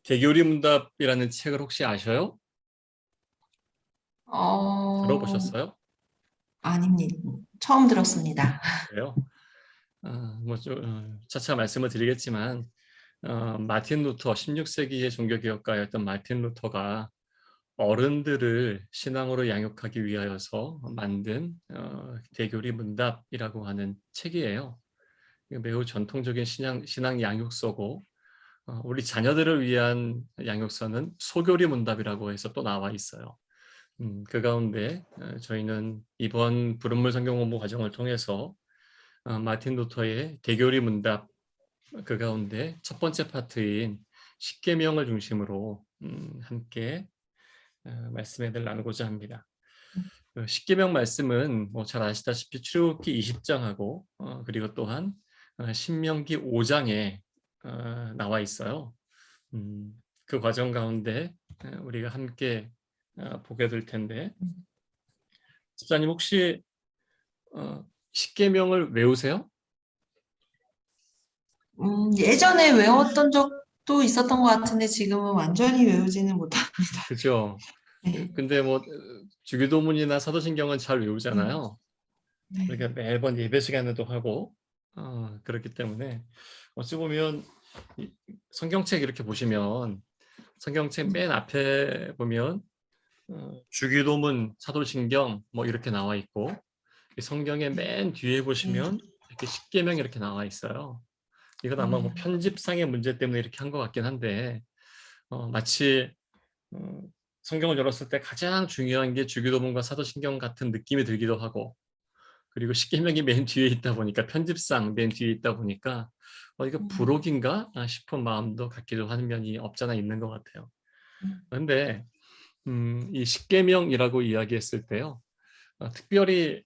대교리 문답이라는 책을 혹시 아셔요? 어, 들어보셨어요? 아닙니다. 처음 들었습니다. 그래요? 차차 말씀을 드리겠지만 마틴 루터 16세기의 종교개혁가였던 마틴 루터가 어른들을 신앙으로 양육하기 위하여서 만든 대교리 문답이라고 하는 책이에요. 매우 전통적인 신앙 양육서고 우리 자녀들을 위한 양육서는 소교리 문답이라고 해서 또 나와 있어요. 그 가운데 저희는 이번 부른물 성경 공부 과정을 통해서 마틴 루터의 대교리 문답 그 가운데 첫 번째 파트인 십계명을 중심으로 함께 말씀을 나누고자 합니다. 십계명 말씀은 뭐 잘 아시다시피 출애굽기 20장하고 그리고 또한 신명기 5장에 나와 있어요. 음, 그 과정 가운데 우리가 함께 보게 될 텐데 집사님 혹시 십계명을 외우세요? 예전에 외웠던 적도 있었던 것 같은데 지금은 완전히 외우지는 못합니다. 그죠? 네. 근데 뭐 주기도문이나 사도신경은 잘 음, 외우잖아요. 네. 그러니까 매번 예배 시간에도 하고 그렇기 때문에 어찌 보면 성경책 이렇게 보시면 성경책 맨 앞에 보면 주기도문, 사도신경 뭐 이렇게 나와 있고 성경의 맨 뒤에 네. 보시면 이렇게 십계명 이렇게 나와 있어요. 이건 아마 뭐 음, 편집상의 문제 때문에 이렇게 한 것 같긴 한데 마치 어, 성경을 열었을 때 가장 중요한 게 주기도문과 사도신경 같은 느낌이 들기도 하고 그리고 십계명이 맨 뒤에 있다 보니까 편집상 맨 뒤에 있다 보니까 이거 음, 부록인가 싶은 마음도 갖기도 하는 면이 없잖아 있는 것 같아요. 음, 그런데 이 십계명이라고 이야기했을 때요. 특별히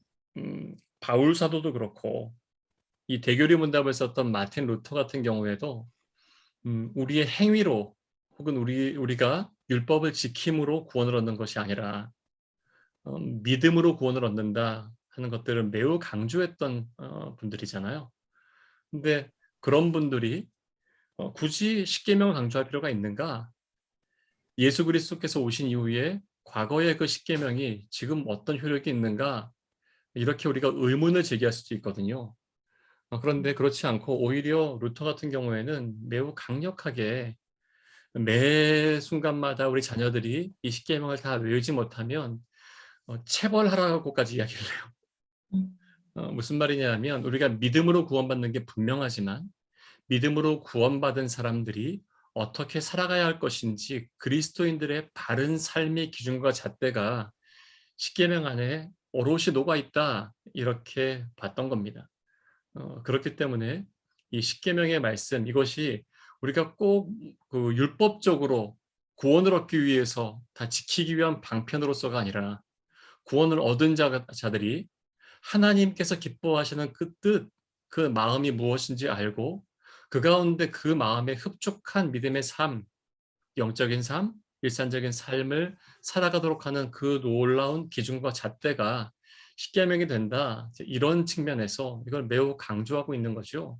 바울 사도도 그렇고 이 대교리 문답을 썼던 마틴 루터 같은 경우에도 우리의 행위로 혹은 우리가 율법을 지킴으로 구원을 얻는 것이 아니라 믿음으로 구원을 얻는다 하는 것들을 매우 강조했던 분들이잖아요. 근데 그런 분들이 굳이 십계명을 강조할 필요가 있는가? 예수 그리스도께서 오신 이후에 과거의 그 십계명이 지금 어떤 효력이 있는가? 이렇게 우리가 의문을 제기할 수도 있거든요. 그런데 그렇지 않고 오히려 루터 같은 경우에는 매우 강력하게 매 순간마다 우리 자녀들이 이 십계명을 다 외우지 못하면 체벌하라고까지 이야기를 해요. 음, 무슨 말이냐면 우리가 믿음으로 구원받는 게 분명하지만 믿음으로 구원받은 사람들이 어떻게 살아가야 할 것인지 그리스도인들의 바른 삶의 기준과 잣대가 십계명 안에 오롯이 녹아 있다 이렇게 봤던 겁니다. 그렇기 때문에 이 십계명의 말씀 이것이 우리가 꼭 그 율법적으로 구원을 얻기 위해서 다 지키기 위한 방편으로서가 아니라 구원을 얻은 자들이 하나님께서 기뻐하시는 그 뜻, 그 마음이 무엇인지 알고 그 가운데 그 마음에 흡족한 믿음의 삶, 영적인 삶, 일상적인 삶을 살아가도록 하는 그 놀라운 기준과 잣대가 십계명이 된다. 이런 측면에서 이걸 매우 강조하고 있는 거죠.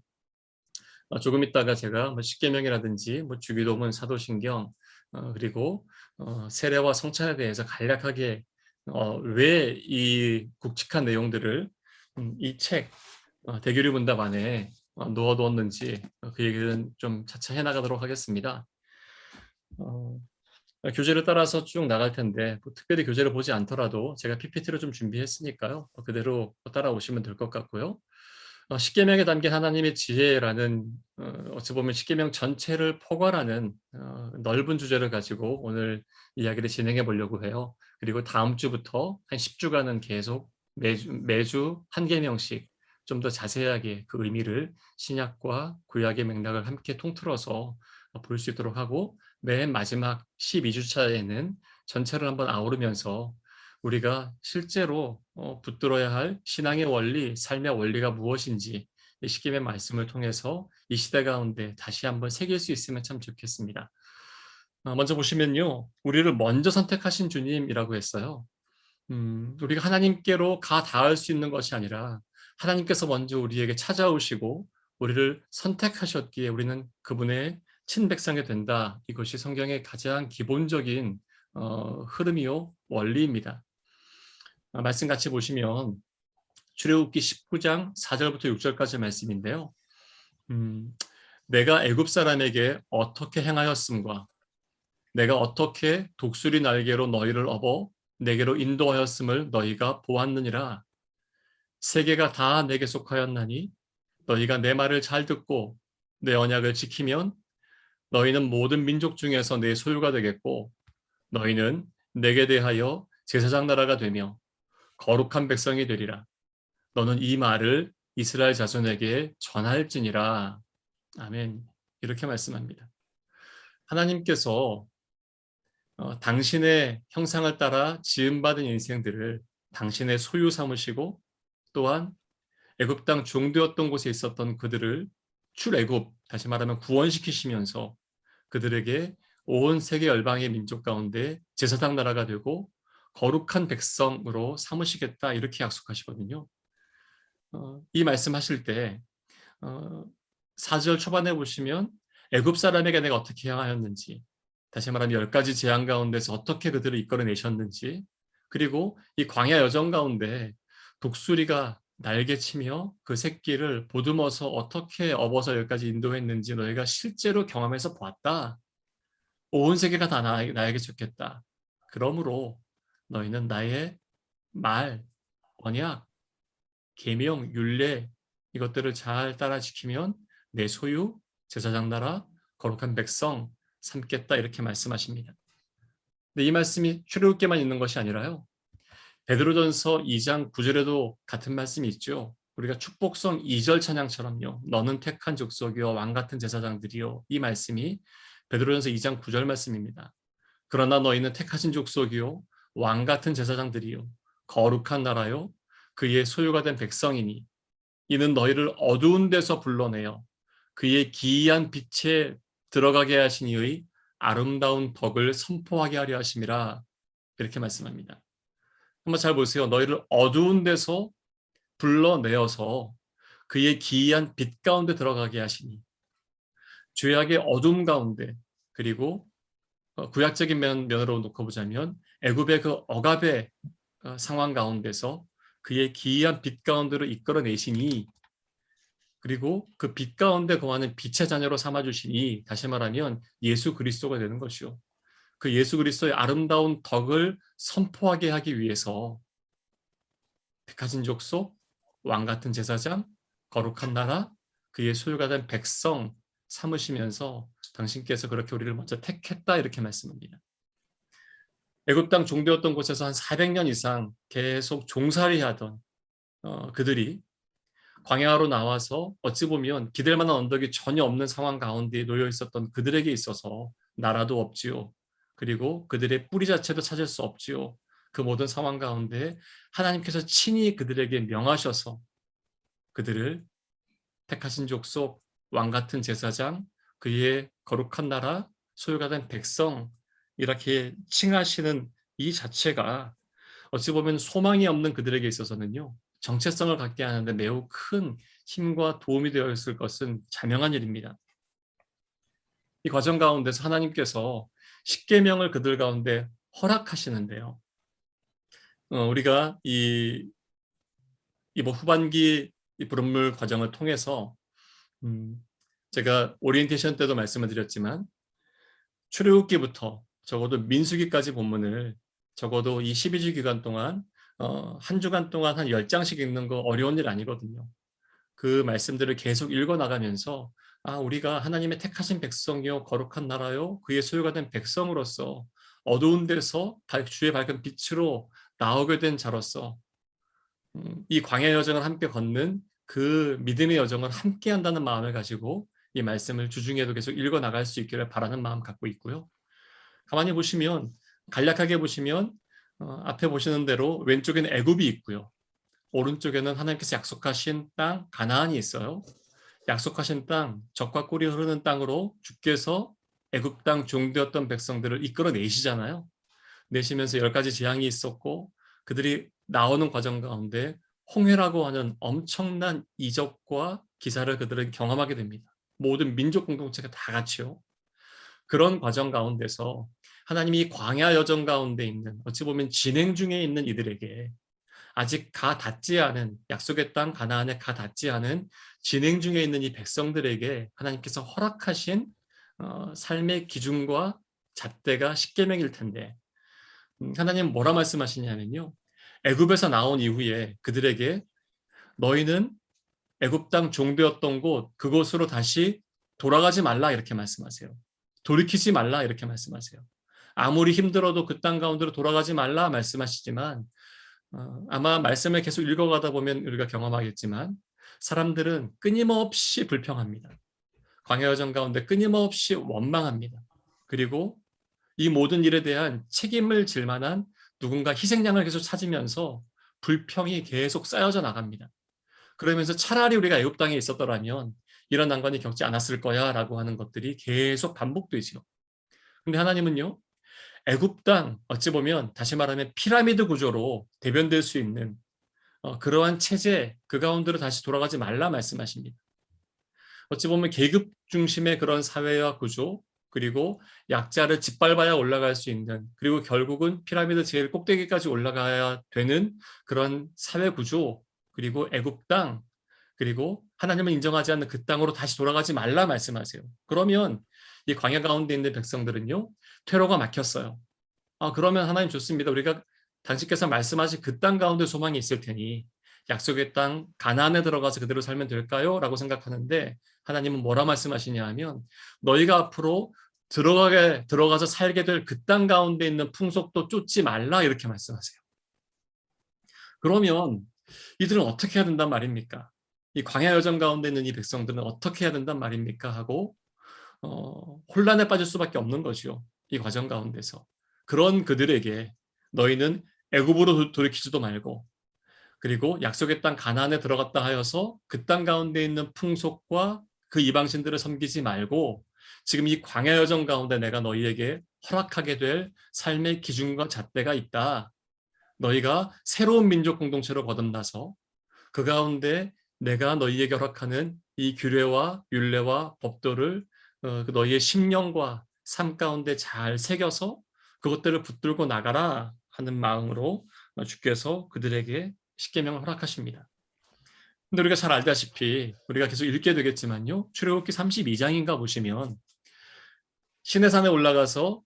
조금 있다가 제가 뭐 십계명이라든지 뭐 주기도문, 사도신경 그리고 세례와 성찬에 대해서 간략하게 왜 이 굵직한 내용들을 이 책 대교리 문답 안에 넣어두었는지 그 얘기는 좀 차차 해나가도록 하겠습니다. 어, 교재를 따라서 쭉 나갈 텐데 뭐 특별히 교재를 보지 않더라도 제가 PPT를 좀 준비했으니까요. 그대로 따라오시면 될 것 같고요. 십계명에 담긴 하나님의 지혜라는 어찌 보면 십계명 전체를 포괄하는 넓은 주제를 가지고 오늘 이야기를 진행해 보려고 해요. 그리고 다음 주부터 한 10주간은 계속 매주 한 계명씩 좀 더 자세하게 그 의미를 신약과 구약의 맥락을 함께 통틀어서 볼 수 있도록 하고 맨 마지막 12주차에는 전체를 한번 아우르면서 우리가 실제로 붙들어야 할 신앙의 원리, 삶의 원리가 무엇인지 이 십계명 말씀을 통해서 이 시대 가운데 다시 한번 새길 수 있으면 참 좋겠습니다. 먼저 보시면요. 우리를 먼저 선택하신 주님이라고 했어요. 우리가 하나님께로 가 닿을 수 있는 것이 아니라 하나님께서 먼저 우리에게 찾아오시고 우리를 선택하셨기에 우리는 그분의 친백성이 된다. 이것이 성경의 가장 기본적인 흐름이요 원리입니다. 말씀 같이 보시면 출애굽기 19장 4절부터 6절까지 말씀인데요. 내가 애굽 사람에게 어떻게 행하였음과 내가 어떻게 독수리 날개로 너희를 업어 내게로 인도하였음을 너희가 보았느니라. 세계가 다 내게 속하였나니 너희가 내 말을 잘 듣고 내 언약을 지키면 너희는 모든 민족 중에서 내 소유가 되겠고 너희는 내게 대하여 제사장 나라가 되며 거룩한 백성이 되리라. 너는 이 말을 이스라엘 자손에게 전할지니라. 아멘. 이렇게 말씀합니다. 하나님께서 당신의 형상을 따라 지음받은 인생들을 당신의 소유 삼으시고 또한 애굽 땅 종되었던 곳에 있었던 그들을 출애굽, 다시 말하면 구원시키시면서 그들에게 온 세계 열방의 민족 가운데 제사장 나라가 되고 거룩한 백성으로 삼으시겠다 이렇게 약속하시거든요. 이 말씀하실 때 4절 초반에 보시면 애굽 사람에게 내가 어떻게 행하였는지, 다시 말하면 10가지 재앙 가운데서 어떻게 그들을 이끌어내셨는지, 그리고 이 광야 여정 가운데 독수리가 날개치며 그 새끼를 보듬어서 어떻게 업어서 여기까지 인도했는지 너희가 실제로 경험해서 보았다. 온 세계가 다 나에게 좋겠다. 그러므로 너희는 나의 말, 언약, 계명, 율례 이것들을 잘 따라 지키면 내 소유, 제사장 나라, 거룩한 백성 삼겠다 이렇게 말씀하십니다. 근데 이 말씀이 출애굽기만 있는 것이 아니라요. 베드로전서 2장 9절에도 같은 말씀이 있죠. 우리가 축복성 2절 찬양처럼요. 너는 택한 족속이요 왕 같은 제사장들이요. 이 말씀이 베드로전서 2장 9절 말씀입니다. 그러나 너희는 택하신 족속이요 왕 같은 제사장들이요 거룩한 나라요 그의 소유가 된 백성이니 이는 너희를 어두운 데서 불러내어 그의 기이한 빛에 들어가게 하신 이의 아름다운 덕을 선포하게 하려 하심이라 이렇게 말씀합니다. 한번 잘 보세요. 너희를 어두운 데서 불러내어서 그의 기이한 빛 가운데 들어가게 하시니 죄악의 어둠 가운데 그리고 구약적인 면으로 놓고 보자면 애굽의 그 억압의 상황 가운데서 그의 기이한 빛 가운데로 이끌어내시니 그리고 그 빛 가운데 거하는 빛의 자녀로 삼아주시니 다시 말하면 예수 그리스도가 되는 것이요. 그 예수 그리스도의 아름다운 덕을 선포하게 하기 위해서 택하신 족속, 왕 같은 제사장, 거룩한 나라, 그의 소유가 된 백성 삼으시면서 당신께서 그렇게 우리를 먼저 택했다 이렇게 말씀합니다. 애굽 땅 종되었던 곳에서 한 400년 이상 계속 종살이 하던 그들이 광야로 나와서 어찌 보면 기댈 만한 언덕이 전혀 없는 상황 가운데 놓여 있었던 그들에게 있어서 나라도 없지요. 그리고 그들의 뿌리 자체도 찾을 수 없지요. 그 모든 상황 가운데 하나님께서 친히 그들에게 명하셔서 그들을 택하신 족속, 왕 같은 제사장, 그의 거룩한 나라, 소유가 된 백성 이렇게 칭하시는 이 자체가 어찌 보면 소망이 없는 그들에게 있어서는요. 정체성을 갖게 하는데 매우 큰 힘과 도움이 되어 있을 것은 자명한 일입니다. 이 과정 가운데서 하나님께서 십계명을 그들 가운데 허락하시는데요. 우리가 뭐 후반기 이 부름물 과정을 통해서 제가 오리엔테이션 때도 말씀을 드렸지만 출애굽기부터 적어도 민수기까지 본문을 적어도 이 12주 기간 동안 한 주간 동안 한 10장씩 읽는 거 어려운 일 아니거든요. 그 말씀들을 계속 읽어나가면서 우리가 하나님의 택하신 백성이요 거룩한 나라요 그의 소유가 된 백성으로서 어두운 데서 주의 밝은 빛으로 나오게 된 자로서 이 광야 여정을 함께 걷는 그 믿음의 여정을 함께 한다는 마음을 가지고 이 말씀을 주중에도 계속 읽어나갈 수 있기를 바라는 마음 갖고 있고요. 가만히 보시면 간략하게 보시면 앞에 보시는 대로 왼쪽에는 애굽이 있고요. 오른쪽에는 하나님께서 약속하신 땅 가나안이 있어요. 약속하신 땅, 젖과 꿀이 흐르는 땅으로 주께서 애굽 땅 종되었던 백성들을 이끌어내시잖아요. 내시면서 10가지 재앙이 있었고 그들이 나오는 과정 가운데 홍해라고 하는 엄청난 이적과 기사를 그들은 경험하게 됩니다. 모든 민족 공동체가 다 같이요. 그런 과정 가운데서 하나님이 광야 여정 가운데 있는, 어찌 보면 진행 중에 있는 이들에게, 아직 가 닿지 않은, 약속의 땅 가나안에 가 닿지 않은 진행 중에 있는 이 백성들에게 하나님께서 허락하신 삶의 기준과 잣대가 십계명일 텐데, 하나님 뭐라 말씀하시냐면요, 애굽에서 나온 이후에 그들에게 너희는 애굽 땅 종되었던 곳 그곳으로 다시 돌아가지 말라 이렇게 말씀하세요. 돌이키지 말라 이렇게 말씀하세요. 아무리 힘들어도 그 땅 가운데로 돌아가지 말라 말씀하시지만, 아마 말씀을 계속 읽어가다 보면 우리가 경험하겠지만, 사람들은 끊임없이 불평합니다. 광야 여정 가운데 끊임없이 원망합니다. 그리고 이 모든 일에 대한 책임을 질 만한 누군가 희생양을 계속 찾으면서 불평이 계속 쌓여져 나갑니다. 그러면서 차라리 우리가 애굽 땅에 있었더라면 이런 난관이 겪지 않았을 거야라고 하는 것들이 계속 반복되지요. 근데 하나님은요, 애굽 땅, 어찌 보면 다시 말하면 피라미드 구조로 대변될 수 있는 그러한 체제, 그 가운데로 다시 돌아가지 말라 말씀하십니다. 어찌 보면 계급 중심의 그런 사회와 구조, 그리고 약자를 짓밟아야 올라갈 수 있는, 그리고 결국은 피라미드 제일 꼭대기까지 올라가야 되는 그런 사회 구조, 그리고 애굽 땅, 그리고 하나님을 인정하지 않는 그 땅으로 다시 돌아가지 말라 말씀하세요. 그러면 이 광야 가운데 있는 백성들은요, 퇴로가 막혔어요. 그러면 하나님 좋습니다. 우리가 당신께서 말씀하신 그 땅 가운데 소망이 있을 테니 약속의 땅 가나안에 들어가서 그대로 살면 될까요? 라고 생각하는데, 하나님은 뭐라 말씀하시냐 하면, 너희가 앞으로 들어가서 살게 될 그 땅 가운데 있는 풍속도 쫓지 말라 이렇게 말씀하세요. 그러면 이들은 어떻게 해야 된단 말입니까? 이 광야 여정 가운데 있는 이 백성들은 어떻게 해야 된단 말입니까? 하고 혼란에 빠질 수밖에 없는 거죠. 이 과정 가운데서. 그런 그들에게 너희는 애굽으로 돌이키지도 말고, 그리고 약속의 땅 가나안에 들어갔다 하여서 그 땅 가운데 있는 풍속과 그 이방신들을 섬기지 말고, 지금 이 광야 여정 가운데 내가 너희에게 허락하게 될 삶의 기준과 잣대가 있다. 너희가 새로운 민족 공동체로 거듭나서 그 가운데 내가 너희에게 허락하는 이 규례와 율례와 법도를 너희의 심령과 삶 가운데 잘 새겨서 그것들을 붙들고 나가라 하는 마음으로 주께서 그들에게 십계명을 허락하십니다. 근데 우리가 잘 알다시피, 우리가 계속 읽게 되겠지만요, 출애굽기 32장인가 보시면 시내산에 올라가서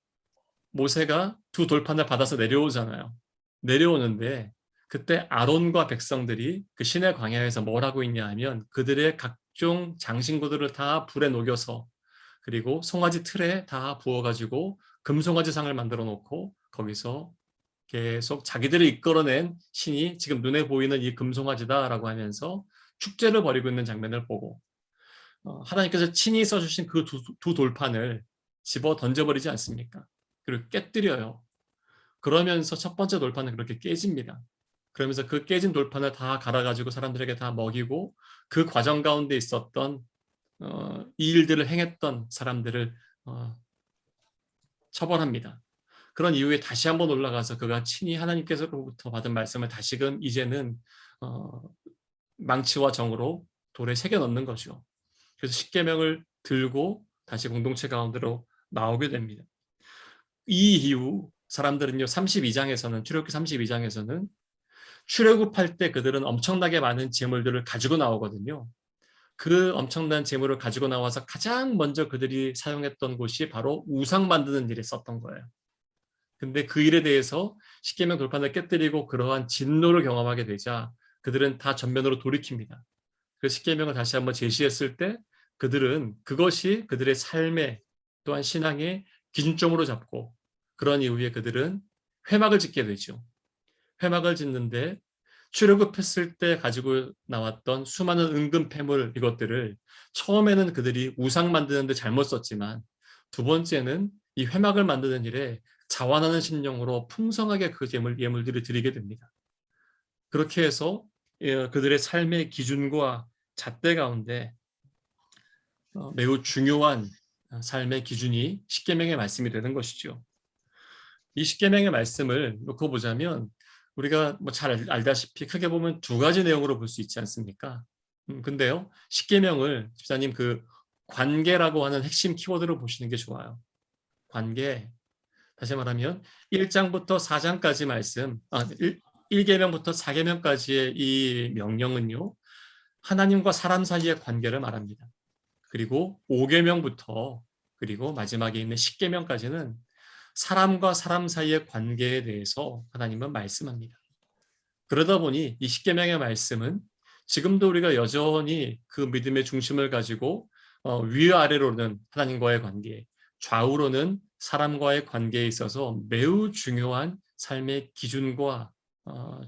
모세가 두 돌판을 받아서 내려오잖아요. 내려오는데 그때 아론과 백성들이 그 시내 광야에서 뭘 하고 있냐 하면, 그들의 각종 장신구들을 다 불에 녹여서, 그리고 송아지 틀에 다 부어가지고 금송아지 상을 만들어 놓고, 거기서 계속 자기들을 이끌어낸 신이 지금 눈에 보이는 이 금송아지다라고 하면서 축제를 벌이고 있는 장면을 보고, 하나님께서 친히 써주신 그 두 돌판을 집어 던져버리지 않습니까? 그리고 깨뜨려요. 그러면서 첫 번째 돌판은 그렇게 깨집니다. 그러면서 그 깨진 돌판을 다 갈아가지고 사람들에게 다 먹이고, 그 과정 가운데 있었던 이 일들을 행했던 사람들을 처벌합니다. 그런 이후에 다시 한번 올라가서 그가 친히 하나님께서로부터 받은 말씀을 다시금 이제는 망치와 정으로 돌에 새겨 넣는 거죠. 그래서 십계명을 들고 다시 공동체 가운데로 나오게 됩니다. 이 이후 사람들은요, 32장에서는, 출애굽기 32장에서는 출애굽할 때 그들은 엄청나게 많은 재물들을 가지고 나오거든요. 그 엄청난 재물을 가지고 나와서 가장 먼저 그들이 사용했던 곳이 바로 우상 만드는 일에 썼던 거예요. 근데 그 일에 대해서 십계명 돌판을 깨뜨리고 그러한 진노를 경험하게 되자 그들은 다 전면으로 돌이킵니다. 그 십계명을 다시 한번 제시했을 때 그들은 그것이 그들의 삶의, 또한 신앙의 기준점으로 잡고, 그런 이후에 그들은 회막을 짓게 되죠. 회막을 짓는데 출애굽했을 때 가지고 나왔던 수많은 은금 패물, 이것들을 처음에는 그들이 우상 만드는 데 잘못 썼지만, 두 번째는 이 회막을 만드는 일에 자원하는 심령으로 풍성하게 그 예물들을 드리게 됩니다. 그렇게 해서 그들의 삶의 기준과 잣대 가운데 매우 중요한 삶의 기준이 십계명의 말씀이 되는 것이죠. 이 십계명의 말씀을 놓고 보자면 우리가 뭐 잘 알다시피 크게 보면 두 가지 내용으로 볼 수 있지 않습니까? 근데요, 십계명을 집사님 그 관계라고 하는 핵심 키워드를 보시는 게 좋아요. 관계, 다시 말하면 1장부터 4장까지 말씀, 1계명부터 4계명까지의 이 명령은요, 하나님과 사람 사이의 관계를 말합니다. 그리고 5계명부터 그리고 마지막에 있는 10계명까지는 사람과 사람 사이의 관계에 대해서 하나님은 말씀합니다. 그러다 보니 이 10계명의 말씀은 지금도 우리가 여전히 그 믿음의 중심을 가지고 위아래로는 하나님과의 관계, 좌우로는 사람과의 관계에 있어서 매우 중요한 삶의 기준과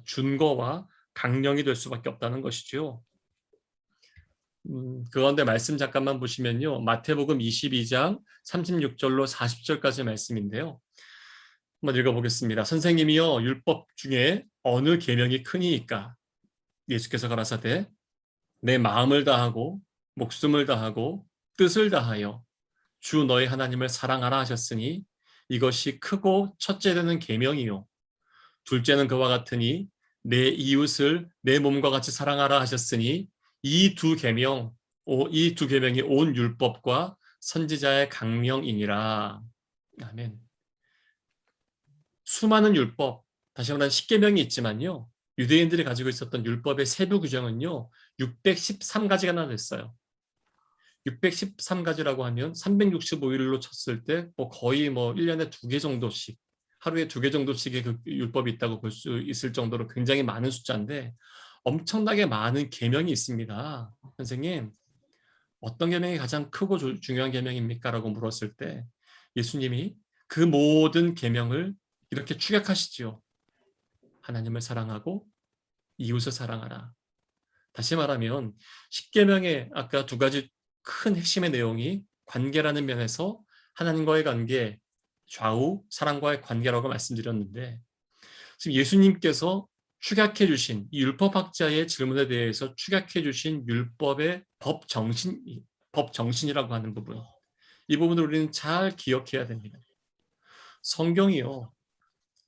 준거와 강령이 될 수밖에 없다는 것이죠. 그 가운데 말씀 잠깐만 보시면요. 마태복음 22장 36절로 40절까지 말씀인데요. 한번 읽어보겠습니다. 선생님이여 율법 중에 어느 계명이 크니이까? 예수께서 가라사대 내 마음을 다하고 목숨을 다하고 뜻을 다하여 주 너희 하나님을 사랑하라 하셨으니 이것이 크고 첫째 되는 계명이요. 둘째는 그와 같으니 내 이웃을 내 몸과 같이 사랑하라 하셨으니 이 두 계명이 온 율법과 선지자의 강령이니라. 아멘. 수많은 율법, 다시 말하면 10계명이 있지만요. 유대인들이 가지고 있었던 율법의 세부 규정은요. 613가지가 됐어요. 613가지라고 하면 365일로 쳤을 때 거의 1년에 2개 정도씩, 하루에 2개 정도씩의 그 율법이 있다고 볼 수 있을 정도로 굉장히 많은 숫자인데 엄청나게 많은 계명이 있습니다. 선생님, 어떤 계명이 가장 크고 중요한 계명입니까? 라고 물었을 때 예수님이 그 모든 계명을 이렇게 축약하시지요. 하나님을 사랑하고 이웃을 사랑하라. 다시 말하면 10계명의 아까 2가지 큰 핵심의 내용이 관계라는 면에서 하나님과의 관계, 좌우 사람과의 관계라고 말씀드렸는데 지금 예수님께서 축약해 주신 이 율법학자의 질문에 대해서 축약해 주신 율법의 법정신이라고 하는 부분, 이 부분을 우리는 잘 기억해야 됩니다. 성경이요,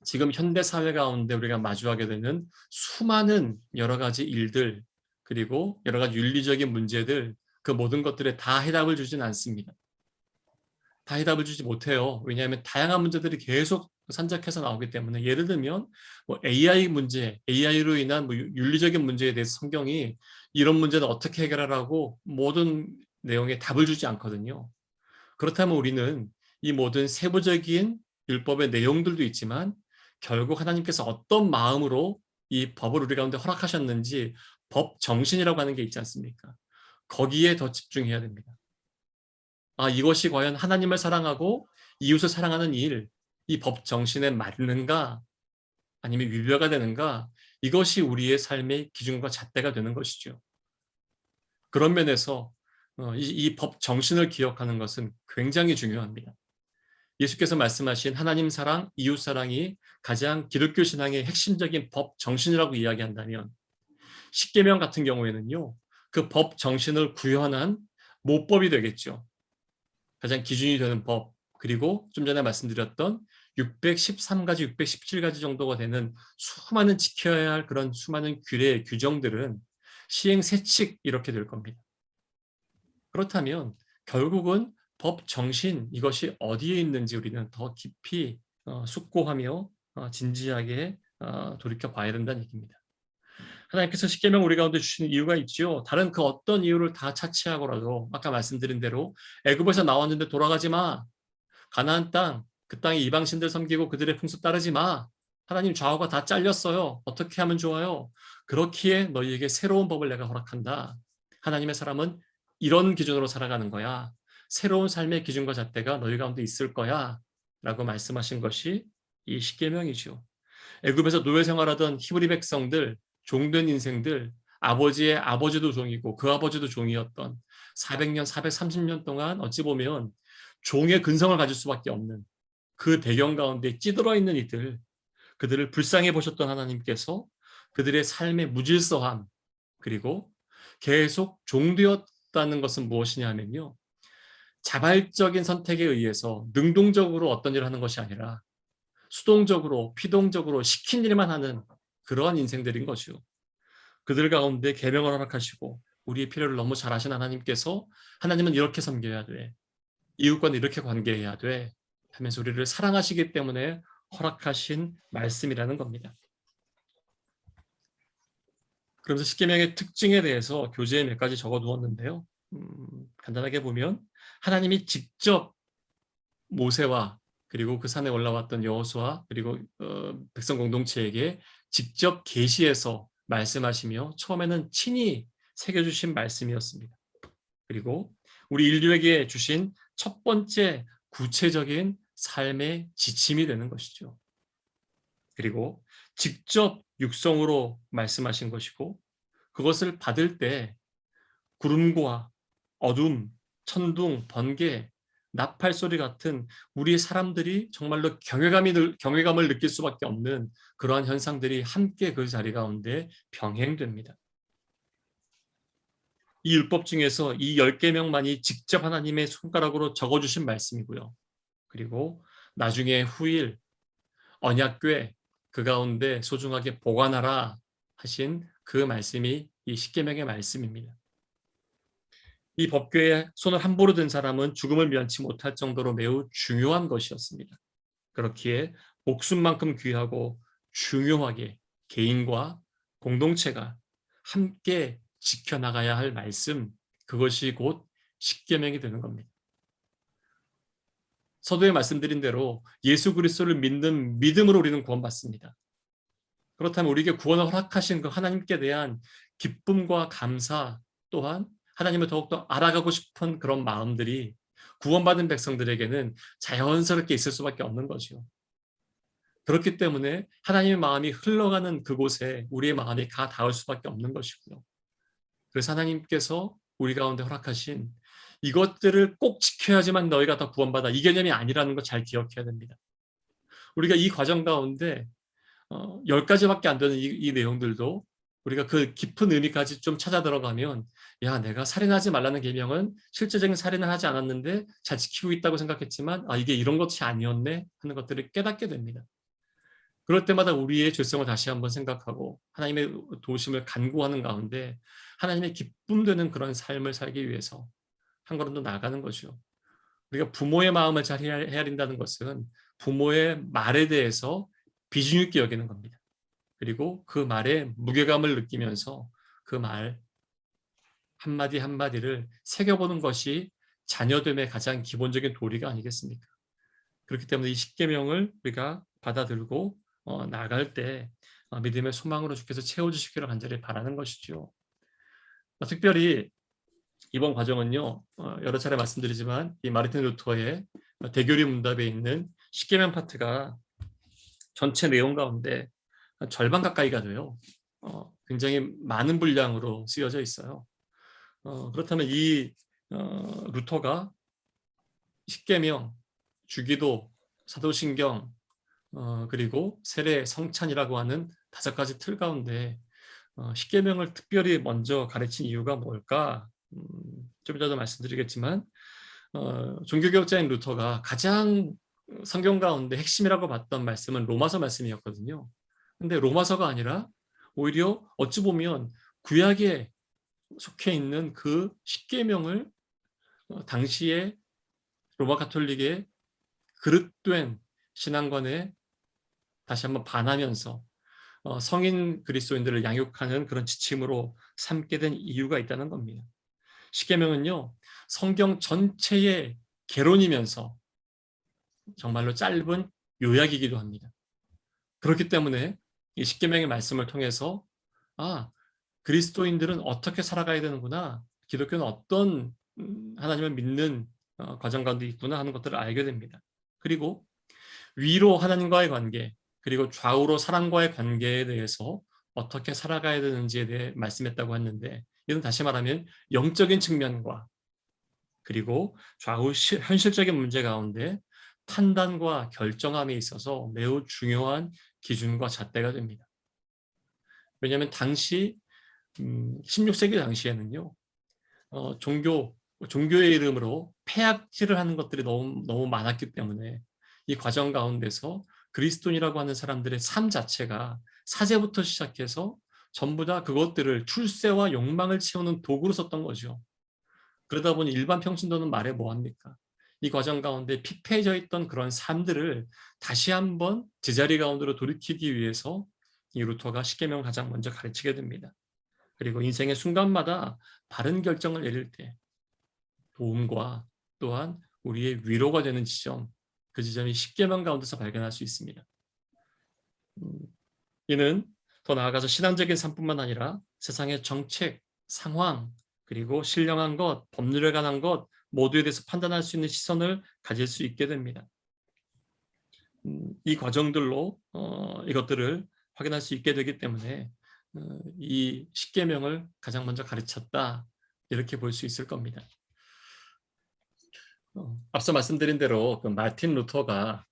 지금 현대 사회 가운데 우리가 마주하게 되는 수많은 여러 가지 일들, 그리고 여러 가지 윤리적인 문제들, 그 모든 것들에 다 해답을 주진 않습니다. 다 해답을 주지 못해요. 왜냐하면 다양한 문제들이 계속 산적해서 나오기 때문에. 예를 들면 AI 문제, AI로 인한 윤리적인 문제에 대해서 성경이 이런 문제는 어떻게 해결하라고 모든 내용에 답을 주지 않거든요. 그렇다면 우리는 이 모든 세부적인 율법의 내용들도 있지만 결국 하나님께서 어떤 마음으로 이 법을 우리 가운데 허락하셨는지 법 정신이라고 하는 게 있지 않습니까? 거기에 더 집중해야 됩니다. 이것이 과연 하나님을 사랑하고 이웃을 사랑하는 일, 이 법 정신에 맞는가 아니면 위배가 되는가, 이것이 우리의 삶의 기준과 잣대가 되는 것이죠. 그런 면에서 이 법 정신을 기억하는 것은 굉장히 중요합니다. 예수께서 말씀하신 하나님 사랑, 이웃 사랑이 가장 기독교 신앙의 핵심적인 법 정신이라고 이야기한다면 10계명 같은 경우에는요. 그 법 정신을 구현한 모법이 되겠죠. 가장 기준이 되는 법, 그리고 좀 전에 말씀드렸던 613가지, 617가지 정도가 되는 수많은 지켜야 할 그런 수많은 규례, 규정들은 시행세칙 이렇게 될 겁니다. 그렇다면 결국은 법 정신, 이것이 어디에 있는지 우리는 더 깊이 숙고하며 진지하게 돌이켜 봐야 된다는 얘기입니다. 하나님께서 10계명 우리 가운데 주시는 이유가 있죠. 다른 그 어떤 이유를 다 차치하고라도 아까 말씀드린 대로 애굽에서 나왔는데 돌아가지 마. 가나안 땅, 그 땅에 이방신들 섬기고 그들의 풍습 따르지 마. 하나님 좌우가 다 잘렸어요. 어떻게 하면 좋아요? 그렇기에 너희에게 새로운 법을 내가 허락한다. 하나님의 사람은 이런 기준으로 살아가는 거야. 새로운 삶의 기준과 잣대가 너희 가운데 있을 거야. 라고 말씀하신 것이 이 10계명이죠. 애굽에서 노예 생활하던 히브리 백성들, 종된 인생들, 아버지의 아버지도 종이고 그 아버지도 종이었던 400년, 430년 동안 어찌 보면 종의 근성을 가질 수밖에 없는 그 배경 가운데 찌들어 있는 이들, 그들을 불쌍히 보셨던 하나님께서 그들의 삶의 무질서함, 그리고 계속 종되었다는 것은 무엇이냐 하면요. 자발적인 선택에 의해서 능동적으로 어떤 일을 하는 것이 아니라 수동적으로, 피동적으로 시킨 일만 하는 그러한 인생들인 거죠. 그들 가운데 계명을 허락하시고 우리의 필요를 너무 잘 아신 하나님께서 하나님은 이렇게 섬겨야 돼. 이웃과는 이렇게 관계해야 돼. 하면서 우리를 사랑하시기 때문에 허락하신 말씀이라는 겁니다. 그러면서 십계명의 특징에 대해서 교재에 몇 가지 적어두었는데요. 간단하게 보면 하나님이 직접 모세와 그리고 그 산에 올라왔던 여호수아 그리고 백성 공동체에게 직접 계시해서 말씀하시며 처음에는 친히 새겨주신 말씀이었습니다. 그리고 우리 인류에게 주신 첫 번째 구체적인 삶의 지침이 되는 것이죠. 그리고 직접 육성으로 말씀하신 것이고 그것을 받을 때 구름과 어둠, 천둥, 번개, 나팔 소리 같은 우리 사람들이 정말로 경외감을 느낄 수밖에 없는 그러한 현상들이 함께 그 자리 가운데 병행됩니다. 이 율법 중에서 이 10계명만이 직접 하나님의 손가락으로 적어주신 말씀이고요. 그리고 나중에 후일 언약궤 그 가운데 소중하게 보관하라 하신 그 말씀이 이 십계명의 말씀입니다. 이 법궤에 손을 함부로 든 사람은 죽음을 면치 못할 정도로 매우 중요한 것이었습니다. 그렇기에 목숨만큼 귀하고 중요하게 개인과 공동체가 함께 지켜나가야 할 말씀, 그것이 곧 십계명이 되는 겁니다. 서두에 말씀드린 대로 예수 그리스도를 믿는 믿음으로 우리는 구원받습니다. 그렇다면 우리에게 구원을 허락하신 그 하나님께 대한 기쁨과 감사 또한 하나님을 더욱더 알아가고 싶은 그런 마음들이 구원받은 백성들에게는 자연스럽게 있을 수밖에 없는 거죠. 그렇기 때문에 하나님의 마음이 흘러가는 그곳에 우리의 마음이 가 닿을 수밖에 없는 것이고요. 그래서 하나님께서 우리 가운데 허락하신 이것들을 꼭 지켜야지만 너희가 다 구원받아, 이 개념이 아니라는 거 잘 기억해야 됩니다. 우리가 이 과정 가운데 10가지밖에 안 되는 이 내용들도 우리가 그 깊은 의미까지 좀 찾아 들어가면 야, 내가 살인하지 말라는 계명은 실제적인 살인을 하지 않았는데 잘 지키고 있다고 생각했지만 이게 이런 것이 아니었네 하는 것들을 깨닫게 됩니다. 그럴 때마다 우리의 죄성을 다시 한번 생각하고 하나님의 도우심을 간구하는 가운데 하나님의 기쁨 되는 그런 삶을 살기 위해서 한 걸음 더 나아가는 거죠. 우리가 부모의 마음을 잘 헤아린다는 것은 부모의 말에 대해서 비중 있게 여기는 겁니다. 그리고 그 말에 무게감을 느끼면서 그 말 한마디 한마디를 새겨보는 것이 자녀됨의 가장 기본적인 도리가 아니겠습니까? 그렇기 때문에 이 십계명을 우리가 받아들고 나갈 때 믿음의 소망으로 주께서 채워주시기를 간절히 바라는 것이죠. 특별히 이번 과정은요, 여러 차례 말씀드리지만 이 마르틴 루터의 대교리 문답에 있는 십계명 파트가 전체 내용 가운데 절반 가까이가 돼요. 굉장히 많은 분량으로 쓰여져 있어요. 그렇다면 이 루터가 십계명, 주기도, 사도신경, 그리고 세례, 성찬이라고 하는 5가지 틀 가운데 십계명을 특별히 먼저 가르친 이유가 뭘까? 좀 이따도 말씀드리겠지만 종교개혁자인 루터가 가장 성경 가운데 핵심이라고 봤던 말씀은 로마서 말씀이었거든요. 근데 로마서가 아니라 오히려 어찌 보면 구약에 속해 있는 그 십계명을 당시에 로마 가톨릭의 그릇된 신앙관에 다시 한번 반하면서 성인 그리스도인들을 양육하는 그런 지침으로 삼게 된 이유가 있다는 겁니다. 십계명은요, 성경 전체의 개론이면서 정말로 짧은 요약이기도 합니다. 그렇기 때문에 이 십계명의 말씀을 통해서 그리스도인들은 어떻게 살아가야 되는구나, 기독교는 어떤 하나님을 믿는 과정 가운데 있구나 하는 것들을 알게 됩니다. 그리고 위로 하나님과의 관계, 그리고 좌우로 사람과의 관계에 대해서 어떻게 살아가야 되는지에 대해 말씀했다고 했는데, 이는 다시 말하면 영적인 측면과 그리고 좌우 현실적인 문제 가운데 판단과 결정함에 있어서 매우 중요한 기준과 잣대가 됩니다. 왜냐하면 당시 16세기 당시에는요, 종교의 이름으로 폐악질을 하는 것들이 너무 많았기 때문에 이 과정 가운데서 그리스도인이라고 하는 사람들의 삶 자체가 사제부터 시작해서 전부 다 그것들을 출세와 욕망을 채우는 도구로 썼던 거죠. 그러다 보니 일반 평신도는 말해 뭐합니까? 이 과정 가운데 피폐해져 있던 그런 삶들을 다시 한번 제자리 가운데로 돌이키기 위해서 이 루터가 십계명을 가장 먼저 가르치게 됩니다. 그리고 인생의 순간마다 바른 결정을 내릴 때 도움과 또한 우리의 위로가 되는 지점, 그 지점이 십계명 가운데서 발견할 수 있습니다. 이는 더 나아가서 신앙적인 삶뿐만 아니라 세상의 정책, 상황, 그리고 신령한 것, 법률에 관한 것 모두에 대해서 판단할 수 있는 시선을 가질 수 있게 됩니다. 이 과정들로 이것들을 확인할 수 있게 되기 때문에 이 십계명을 가장 먼저 가르쳤다, 이렇게 볼 수 있을 겁니다. 앞서 말씀드린 대로 그 마틴 루터가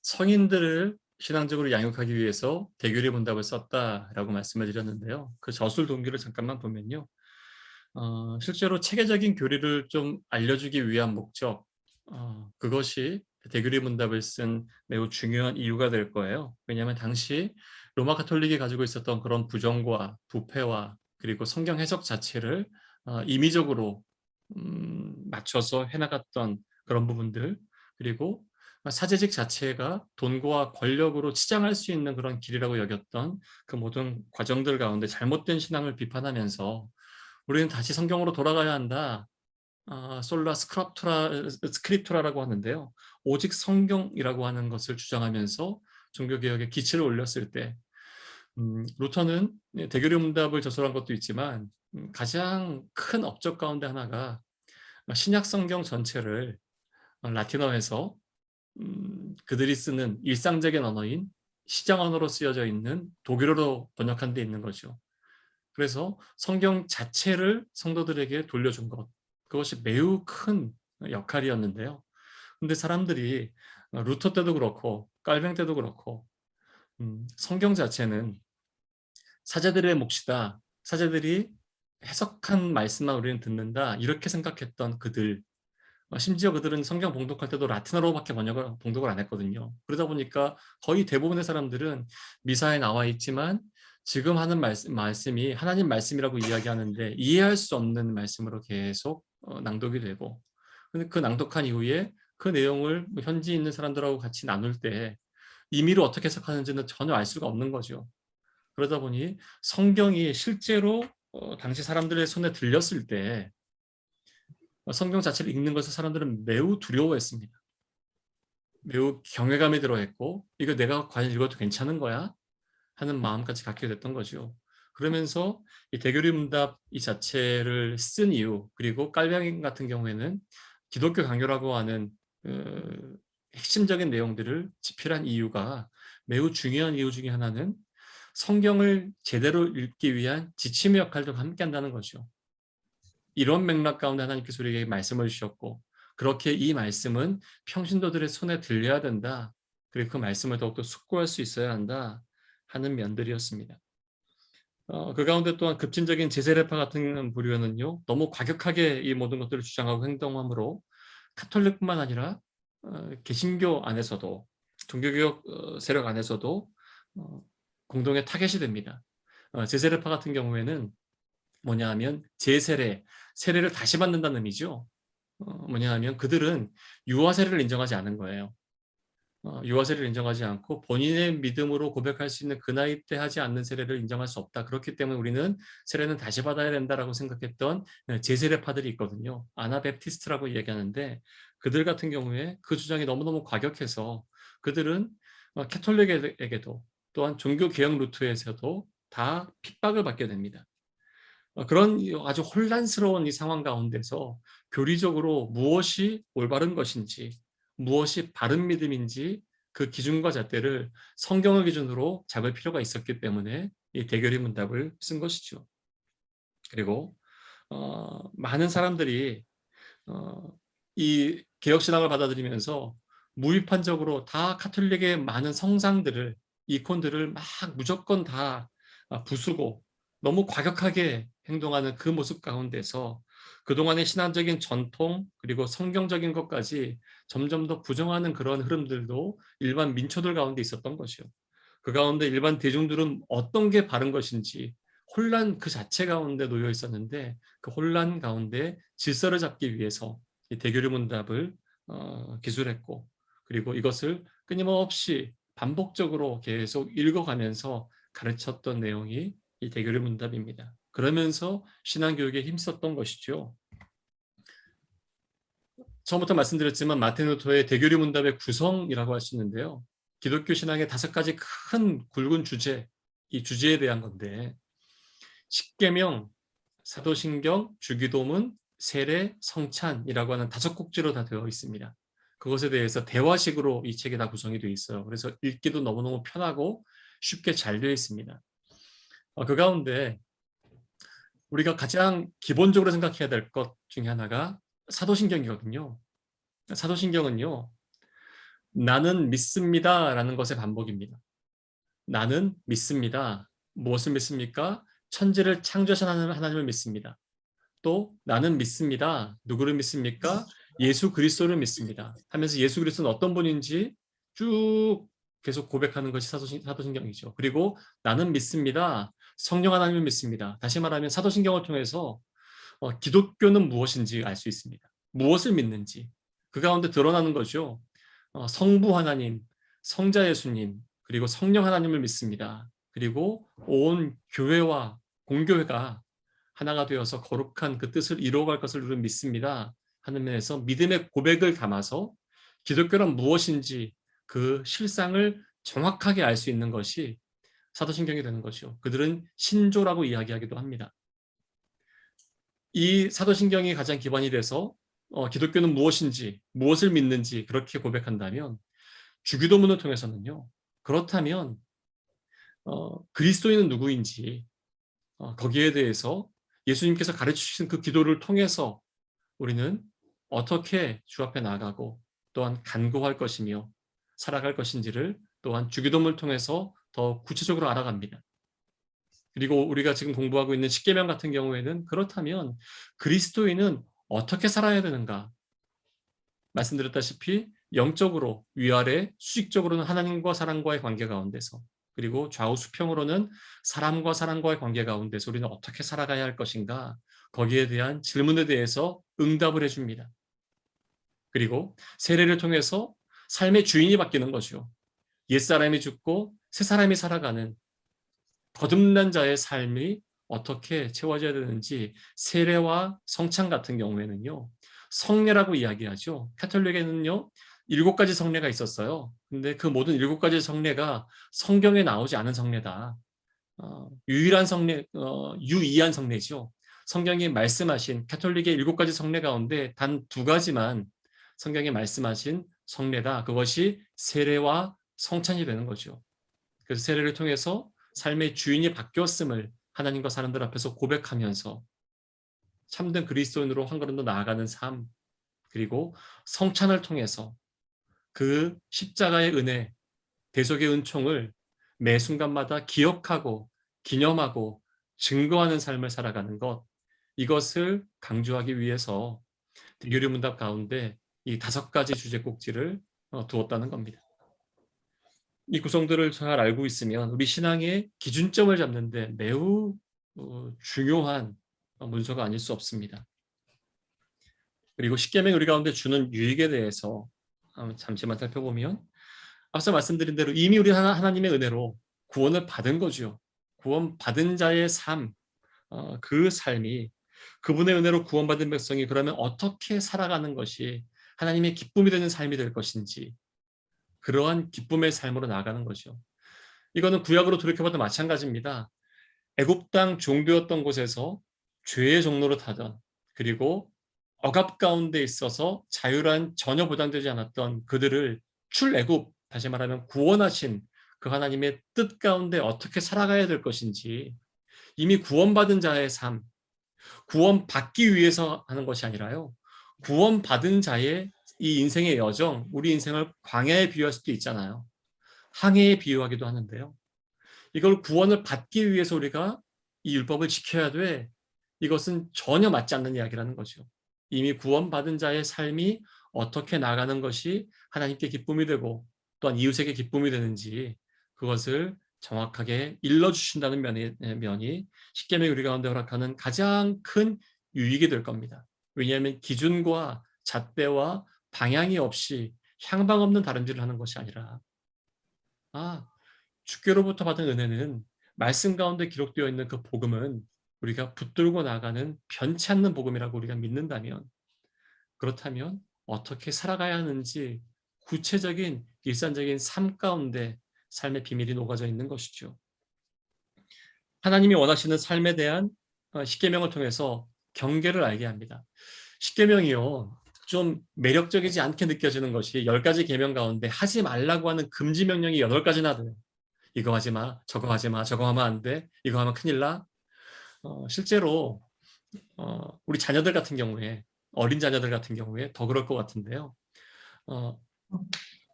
성인들을 신앙적으로 양육하기 위해서 대교리 문답을 썼다라고 말씀을 드렸는데요. 그 저술 동기를 잠깐만 보면요. 실제로 체계적인 교리를 좀 알려주기 위한 목적, 그것이 대교리 문답을 쓴 매우 중요한 이유가 될 거예요. 왜냐하면 당시 로마 가톨릭이 가지고 있었던 그런 부정과 부패와 그리고 성경 해석 자체를 임의적으로 맞춰서 해나갔던 그런 부분들, 그리고 사제직 자체가 돈과 권력으로 치장할 수 있는 그런 길이라고 여겼던 그 모든 과정들 가운데 잘못된 신앙을 비판하면서 우리는 다시 성경으로 돌아가야 한다. 솔라 스크립투라라고 하는데요. 오직 성경이라고 하는 것을 주장하면서 종교개혁의 기치를 올렸을 때 루터는 대교리 문답을 저술한 것도 있지만 가장 큰 업적 가운데 하나가 신약 성경 전체를 라틴어에서 그들이 쓰는 일상적인 언어인 시장 언어로 쓰여져 있는 독일어로 번역한 데 있는 거죠. 그래서 성경 자체를 성도들에게 돌려준 것, 그것이 매우 큰 역할이었는데요. 근데 사람들이 루터 때도 그렇고 깔뱅 때도 그렇고 성경 자체는 사제들의 몫이다, 사제들이 해석한 말씀만 우리는 듣는다, 이렇게 생각했던 그들, 심지어 그들은 성경 봉독할 때도 라틴어로밖에 봉독을 안 했거든요. 그러다 보니까 거의 대부분의 사람들은 미사에 나와 있지만 지금 하는 말씀이 하나님 말씀이라고 이야기하는데 이해할 수 없는 말씀으로 계속 낭독이 되고, 근데 그 낭독한 이후에 그 내용을 현지 있는 사람들하고 같이 나눌 때 임의로 어떻게 해석하는지는 전혀 알 수가 없는 거죠. 그러다 보니 성경이 실제로 당시 사람들의 손에 들렸을 때 성경 자체를 읽는 것을 사람들은 매우 두려워했습니다. 매우 경외감이 들어했고, 이거 내가 과연 읽어도 괜찮은 거야? 하는 마음까지 갖게 됐던 거죠. 그러면서 이 대교리 문답 이 자체를 쓴 이유, 그리고 깔병인 같은 경우에는 기독교 강요라고 하는 핵심적인 내용들을 집필한 이유가, 매우 중요한 이유 중에 하나는 성경을 제대로 읽기 위한 지침의 역할도 함께 한다는 거죠. 이런 맥락 가운데 하나님께서 우리에게 말씀을 주셨고, 그렇게 이 말씀은 평신도들의 손에 들려야 된다, 그리고 그 말씀을 더욱더 숙고할 수 있어야 한다 하는 면들이었습니다. 그 가운데 또한 급진적인 제세례파 같은 부류는요, 너무 과격하게 이 모든 것들을 주장하고 행동함으로 카톨릭뿐만 아니라 개신교 안에서도, 종교개혁 세력 안에서도 공동의 타겟이 됩니다. 제세례파 같은 경우에는 뭐냐 하면 제세례, 세례를 다시 받는다는 의미죠. 뭐냐 하면 그들은 유아 세례를 인정하지 않은 거예요. 유아 세례를 인정하지 않고 본인의 믿음으로 고백할 수 있는 그 나이 때 하지 않는 세례를 인정할 수 없다. 그렇기 때문에 우리는 세례는 다시 받아야 된다라고 생각했던 제세례파들이 있거든요. 아나베프티스트라고 이야기하는데, 그들 같은 경우에 그 주장이 너무너무 과격해서 그들은 캐톨릭에게도 또한 종교 개혁 루트에서도 다 핍박을 받게 됩니다. 그런 아주 혼란스러운 이 상황 가운데서 교리적으로 무엇이 올바른 것인지, 무엇이 바른 믿음인지 그 기준과 잣대를 성경을 기준으로 잡을 필요가 있었기 때문에 이 대결의 문답을 쓴 것이죠. 그리고 많은 사람들이 이 개혁신앙을 받아들이면서 무비판적으로 다 카톨릭의 많은 성상들을, 이콘들을 막 무조건 다 부수고 너무 과격하게 행동하는 그 모습 가운데서 그동안의 신앙적인 전통, 그리고 성경적인 것까지 점점 더 부정하는 그런 흐름들도 일반 민초들 가운데 있었던 것이요. 그 가운데 일반 대중들은 어떤 게 바른 것인지 혼란 그 자체 가운데 놓여 있었는데, 그 혼란 가운데 질서를 잡기 위해서 이 대교리 문답을 기술했고, 그리고 이것을 끊임없이 반복적으로 계속 읽어가면서 가르쳤던 내용이 이 대교리 문답입니다. 그러면서 신앙교육에 힘썼던 것이죠. 처음부터 말씀드렸지만 마틴 루터의 대교리 문답의 구성이라고 할 수 있는데요. 기독교 신앙의 5가지 큰 굵은 주제, 이 주제에 대한 건데, 십계명, 사도신경, 주기도문, 세례, 성찬이라고 하는 5곡지로 다 되어 있습니다. 그것에 대해서 대화식으로 이 책이 다 구성이 되어 있어요. 그래서 읽기도 너무너무 편하고 쉽게 잘 되어 있습니다. 그 가운데 우리가 가장 기본적으로 생각해야 될 것 중에 하나가 사도신경이거든요. 사도신경은요, 나는 믿습니다라는 것의 반복입니다. 나는 믿습니다. 무엇을 믿습니까? 천지를 창조하신 하나님을 믿습니다. 또 나는 믿습니다. 누구를 믿습니까? 예수 그리스도를 믿습니다. 하면서 예수 그리스도는 어떤 분인지 쭉 계속 고백하는 것이 사도신경이죠. 그리고 나는 믿습니다. 성령 하나님을 믿습니다. 다시 말하면 사도신경을 통해서 기독교는 무엇인지 알 수 있습니다. 무엇을 믿는지. 그 가운데 드러나는 거죠. 성부 하나님, 성자 예수님, 그리고 성령 하나님을 믿습니다. 그리고 온 교회와 공교회가 하나가 되어서 거룩한 그 뜻을 이루어갈 것을 우리는 믿습니다. 하는 면에서 믿음의 고백을 담아서 기독교란 무엇인지 그 실상을 정확하게 알 수 있는 것이 사도신경이 되는 것이죠. 그들은 신조라고 이야기하기도 합니다. 이 사도신경이 가장 기반이 돼서 기독교는 무엇인지, 무엇을 믿는지 그렇게 고백한다면 주기도문을 통해서는요. 그렇다면 그리스도인은 누구인지 거기에 대해서 예수님께서 가르치신 그 기도를 통해서 우리는 어떻게 주 앞에 나가고 또한 간구할 것이며 살아갈 것인지를 또한 주기도문을 통해서 더 구체적으로 알아갑니다. 그리고 우리가 지금 공부하고 있는 십계명 같은 경우에는 그렇다면 그리스도인은 어떻게 살아야 되는가? 말씀드렸다시피 영적으로 위아래, 수직적으로는 하나님과 사람과의 관계 가운데서, 그리고 좌우 수평으로는 사람과 사람과의 관계 가운데서 우리는 어떻게 살아가야 할 것인가? 거기에 대한 질문에 대해서 응답을 해줍니다. 그리고 세례를 통해서 삶의 주인이 바뀌는 거죠. 옛사람이 죽고 새 사람이 살아가는 거듭난 자의 삶이 어떻게 채워져야 되는지 세례와 성찬 같은 경우에는요. 성례라고 이야기하죠. 카톨릭에는요. 7가지 성례가 있었어요. 근데 그 모든 7가지 성례가 성경에 나오지 않은 성례다. 유일한 성례, 유이한 성례죠. 성경이 말씀하신 카톨릭의 7가지 성례 가운데 단 2가지만 성경에 말씀하신 성례다. 그것이 세례와 성찬이 되는 거죠. 그래서 세례를 통해서 삶의 주인이 바뀌었음을 하나님과 사람들 앞에서 고백하면서 참된 그리스도인으로 한 걸음 더 나아가는 삶, 그리고 성찬을 통해서 그 십자가의 은혜, 대속의 은총을 매 순간마다 기억하고 기념하고 증거하는 삶을 살아가는 것, 이것을 강조하기 위해서 대교리 문답 가운데 이 5가지 주제 꼭지를 두었다는 겁니다. 이 구성들을 잘 알고 있으면 우리 신앙의 기준점을 잡는데 매우 중요한 문서가 아닐 수 없습니다. 그리고 십계명이 우리 가운데 주는 유익에 대해서 잠시만 살펴보면 앞서 말씀드린 대로 이미 우리 하나님의 은혜로 구원을 받은 거죠. 구원받은 자의 삶, 그 삶이 그분의 은혜로 구원받은 백성이 그러면 어떻게 살아가는 것이 하나님의 기쁨이 되는 삶이 될 것인지, 그러한 기쁨의 삶으로 나아가는 거죠. 이거는 구약으로 돌이켜봐도 마찬가지입니다. 애굽 땅 종교였던 곳에서 죄의 종로로 타던, 그리고 억압 가운데 있어서 자유란 전혀 보장되지 않았던 그들을 출애굽, 다시 말하면 구원하신 그 하나님의 뜻 가운데 어떻게 살아가야 될 것인지, 이미 구원받은 자의 삶, 구원받기 위해서 하는 것이 아니라요. 구원받은 자의 이 인생의 여정, 우리 인생을 광야에 비유할 수도 있잖아요. 항해에 비유하기도 하는데요. 이걸 구원을 받기 위해서 우리가 이 율법을 지켜야 돼. 이것은 전혀 맞지 않는 이야기라는 거죠. 이미 구원받은 자의 삶이 어떻게 나가는 것이 하나님께 기쁨이 되고 또한 이웃에게 기쁨이 되는지 그것을 정확하게 일러주신다는 면이 십계명이 우리 가운데 허락하는 가장 큰 유익이 될 겁니다. 왜냐하면 기준과 잣대와 방향이 없이 향방 없는 다름질을 하는 것이 아니라 주께로부터 받은 은혜는 말씀 가운데 기록되어 있는 그 복음은 우리가 붙들고 나가는 변치 않는 복음이라고 우리가 믿는다면, 그렇다면 어떻게 살아가야 하는지 구체적인 일상적인 삶 가운데 삶의 비밀이 녹아져 있는 것이죠. 하나님이 원하시는 삶에 대한 십계명을 통해서 경계를 알게 합니다. 십계명이요, 좀 매력적이지 않게 느껴지는 것이 10가지 계명 가운데 하지 말라고 하는 금지 명령이 8가지나 돼요. 이거 하지 마, 저거 하지 마, 저거 하면 안 돼, 이거 하면 큰일 나. 실제로 우리 자녀들 같은 경우에, 어린 자녀들 같은 경우에 더 그럴 것 같은데요. 어,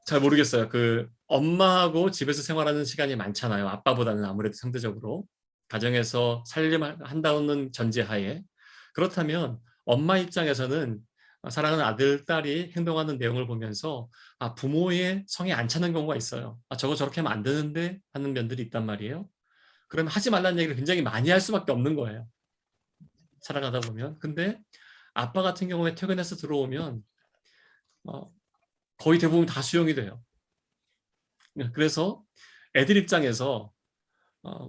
잘 모르겠어요. 그 엄마하고 집에서 생활하는 시간이 많잖아요. 아빠보다는 아무래도 상대적으로. 가정에서 살림한다는 전제하에. 그렇다면 엄마 입장에서는 사랑하는 아들, 딸이 행동하는 내용을 보면서 부모의 성에 안 차는 경우가 있어요. 저거 저렇게 하면 안 되는데 하는 면들이 있단 말이에요. 그러면 하지 말라는 얘기를 굉장히 많이 할 수밖에 없는 거예요. 살아가다 보면. 근데 아빠 같은 경우에 퇴근해서 들어오면 거의 대부분 다 수용이 돼요. 그래서 애들 입장에서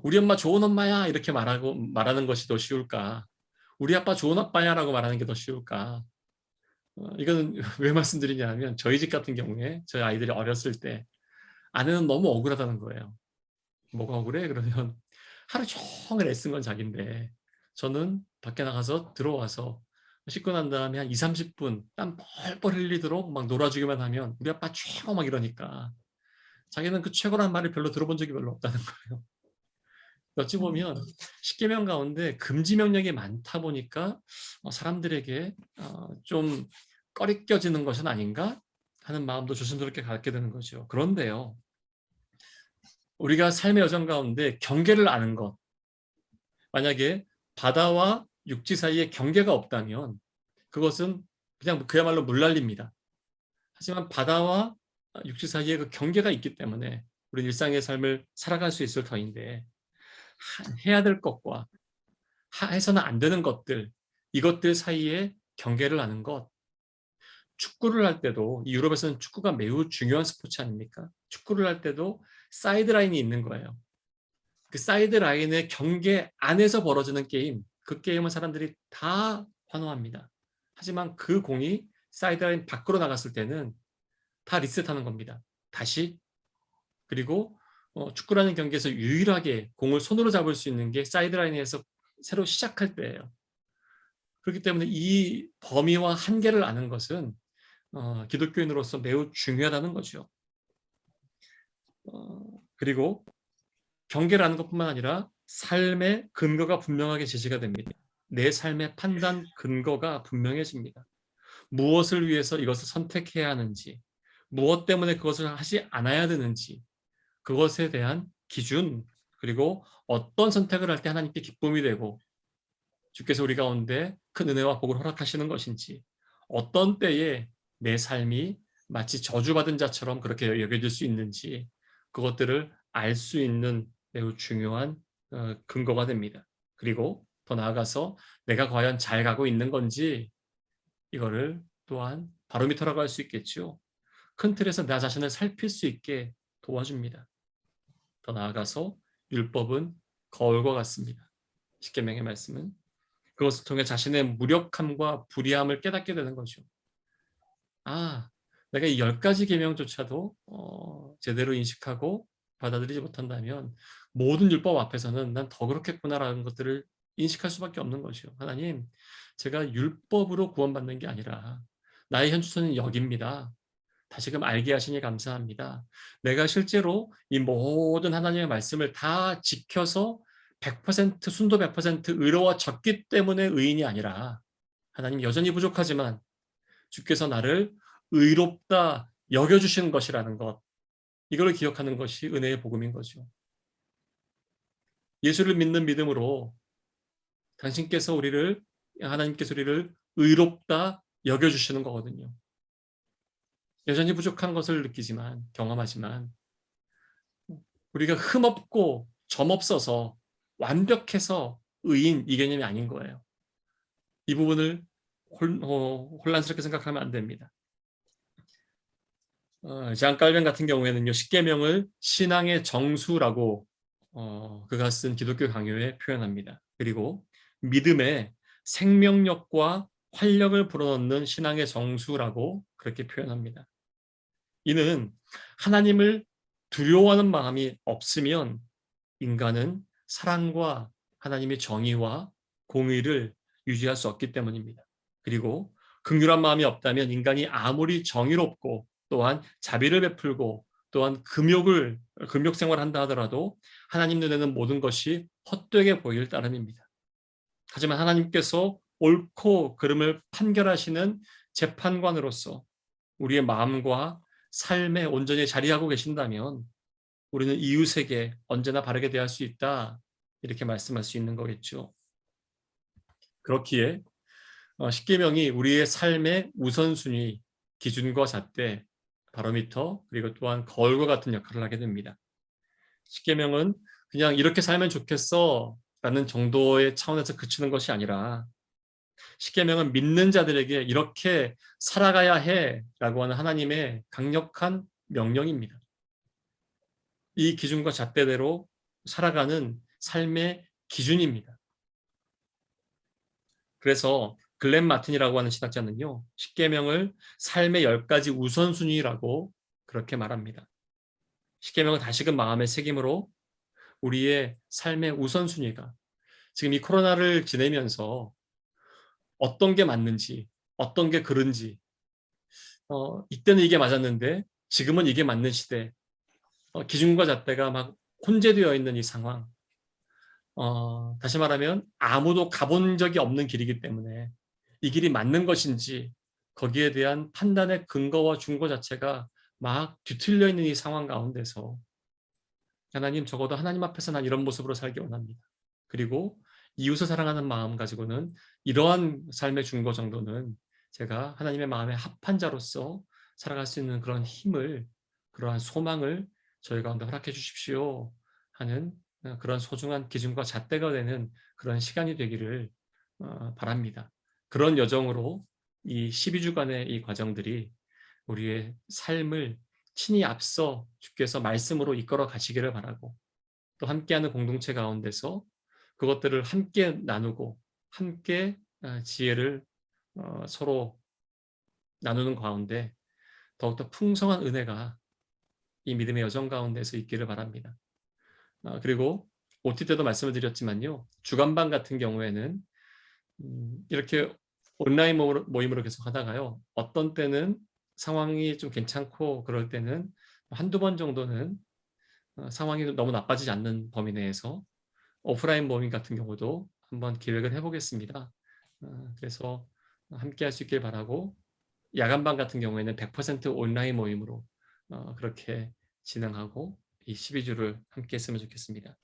우리 엄마 좋은 엄마야 이렇게 말하는 것이 더 쉬울까? 우리 아빠 좋은 아빠야라고 말하는 게 더 쉬울까? 이거는 왜 말씀드리냐면 저희 집 같은 경우에 저희 아이들이 어렸을 때 아내는 너무 억울하다는 거예요. 뭐가 억울해? 그러면 하루 종일 애쓴 건 자기인데 저는 밖에 나가서 들어와서 씻고 난 다음에 한 2, 30분 땀 뻘뻘 흘리도록 막 놀아주기만 하면 우리 아빠 최고 막 이러니까 자기는 그 최고란 말을 별로 들어본 적이 별로 없다는 거예요. 어찌 보면 십계명 가운데 금지 명령이 많다 보니까 사람들에게 좀 꺼리껴지는 것은 아닌가 하는 마음도 조심스럽게 갖게 되는 거죠. 그런데요, 우리가 삶의 여정 가운데 경계를 아는 것, 만약에 바다와 육지 사이에 경계가 없다면 그것은 그냥 그야말로 물난리입니다. 하지만 바다와 육지 사이에 그 경계가 있기 때문에 우리 일상의 삶을 살아갈 수 있을 터인데, 해야 될 것과 해서는 안 되는 것들, 이것들 사이에 경계를 아는 것. 축구를 할 때도, 유럽에서는 축구가 매우 중요한 스포츠 아닙니까? 축구를 할 때도 사이드라인이 있는 거예요. 그 사이드라인의 경계 안에서 벌어지는 게임, 그 게임은 사람들이 다 환호합니다. 하지만 그 공이 사이드라인 밖으로 나갔을 때는 다 리셋하는 겁니다. 다시. 그리고 축구라는 경기에서 유일하게 공을 손으로 잡을 수 있는 게 사이드라인에서 새로 시작할 때예요. 그렇기 때문에 이 범위와 한계를 아는 것은 기독교인으로서 매우 중요하다는 거죠. 그리고 경계를 아는 것뿐만 아니라 삶의 근거가 분명하게 제시가 됩니다. 내 삶의 판단 근거가 분명해집니다. 무엇을 위해서 이것을 선택해야 하는지, 무엇 때문에 그것을 하지 않아야 되는지, 그것에 대한 기준, 그리고 어떤 선택을 할 때 하나님께 기쁨이 되고 주께서 우리 가운데 큰 은혜와 복을 허락하시는 것인지, 어떤 때에 내 삶이 마치 저주받은 자처럼 그렇게 여겨질 수 있는지, 그것들을 알 수 있는 매우 중요한 근거가 됩니다. 그리고 더 나아가서 내가 과연 잘 가고 있는 건지, 이거를 또한 바로미터라고 할 수 있겠죠. 큰 틀에서 나 자신을 살필 수 있게 도와줍니다. 더 나아가서 율법은 거울과 같습니다. 십계명의 말씀은 그것을 통해 자신의 무력함과 불의함을 깨닫게 되는 거죠. 내가 이 10가지 계명조차도 제대로 인식하고 받아들이지 못한다면 모든 율법 앞에서는 난 더 그렇겠구나라는 것들을 인식할 수밖에 없는 것이요. 하나님, 제가 율법으로 구원받는 게 아니라 나의 현주소는 여기입니다. 다시금 알게 하시니 감사합니다. 내가 실제로 이 모든 하나님의 말씀을 다 지켜서 100% 순도 100% 의로워졌기 때문에 의인이 아니라 하나님 여전히 부족하지만 주께서 나를 의롭다 여겨주시는 것이라는 것, 이걸 기억하는 것이 은혜의 복음인 거죠. 예수를 믿는 믿음으로 하나님께서 우리를 의롭다 여겨주시는 거거든요. 여전히 부족한 것을 경험하지만 우리가 흠없고 점없어서 완벽해서 의인, 이 개념이 아닌 거예요. 이 부분을 혼란스럽게 생각하면 안 됩니다. 장 칼빈 같은 경우에는요, 십계명을 신앙의 정수라고 그가 쓴 기독교 강요에 표현합니다. 그리고 믿음의 생명력과 활력을 불어넣는 신앙의 정수라고 그렇게 표현합니다. 이는 하나님을 두려워하는 마음이 없으면 인간은 사랑과 하나님의 정의와 공의를 유지할 수 없기 때문입니다. 그리고 긍휼한 마음이 없다면 인간이 아무리 정의롭고 또한 자비를 베풀고 또한 금욕 생활한다 하더라도 하나님 눈에는 모든 것이 헛되게 보일 따름입니다. 하지만 하나님께서 옳고 그름을 판결하시는 재판관으로서 우리의 마음과 삶에 온전히 자리하고 계신다면 우리는 이웃에게 언제나 바르게 대할 수 있다, 이렇게 말씀할 수 있는 거겠죠. 그렇기에 십계명이 우리의 삶의 우선순위, 기준과 잣대, 바로미터, 그리고 또한 거울과 같은 역할을 하게 됩니다. 십계명은 그냥 이렇게 살면 좋겠어 라는 정도의 차원에서 그치는 것이 아니라, 십계명은 믿는 자들에게 이렇게 살아가야 해라고 하는 하나님의 강력한 명령입니다. 이 기준과 잣대대로 살아가는 삶의 기준입니다. 그래서 글렌 마틴이라고 하는 신학자는요, 십계명을 삶의 10가지 우선순위라고 그렇게 말합니다. 십계명을 다시금 마음에 새김으로 우리의 삶의 우선순위가 지금 이 코로나를 지내면서 어떤 게 맞는지, 어떤 게 그른지, 이때는 이게 맞았는데 지금은 이게 맞는 시대, 기준과 잣대가 막 혼재되어 있는 이 상황, 다시 말하면 아무도 가본 적이 없는 길이기 때문에 이 길이 맞는 것인지 거기에 대한 판단의 근거와 준거 자체가 막 뒤틀려 있는 이 상황 가운데서 하나님, 적어도 하나님 앞에서 난 이런 모습으로 살기 원합니다. 그리고 이웃을 사랑하는 마음 가지고는 이러한 삶의 준거 정도는 제가 하나님의 마음에 합한 자로서 살아갈 수 있는 그런 힘을, 그러한 소망을 저희 가운데 허락해 주십시오 하는 그런 소중한 기준과 잣대가 되는 그런 시간이 되기를 바랍니다. 그런 여정으로 이 12주간의 이 과정들이 우리의 삶을 친히 앞서 주께서 말씀으로 이끌어 가시기를 바라고, 또 함께하는 공동체 가운데서 그것들을 함께 나누고 함께 지혜를 서로 나누는 가운데 더욱더 풍성한 은혜가 이 믿음의 여정 가운데서 있기를 바랍니다. 그리고 OT 때도 말씀을 드렸지만요, 주간반 같은 경우에는 이렇게 온라인 모임으로 계속 하다가요, 어떤 때는 상황이 좀 괜찮고 그럴 때는 한두 번 정도는 상황이 너무 나빠지지 않는 범위 내에서 오프라인 모임 같은 경우도 한번 기획을 해보겠습니다. 그래서 함께 할 수 있길 바라고, 야간반 같은 경우에는 100% 온라인 모임으로 그렇게 진행하고 이 12주를 함께 했으면 좋겠습니다.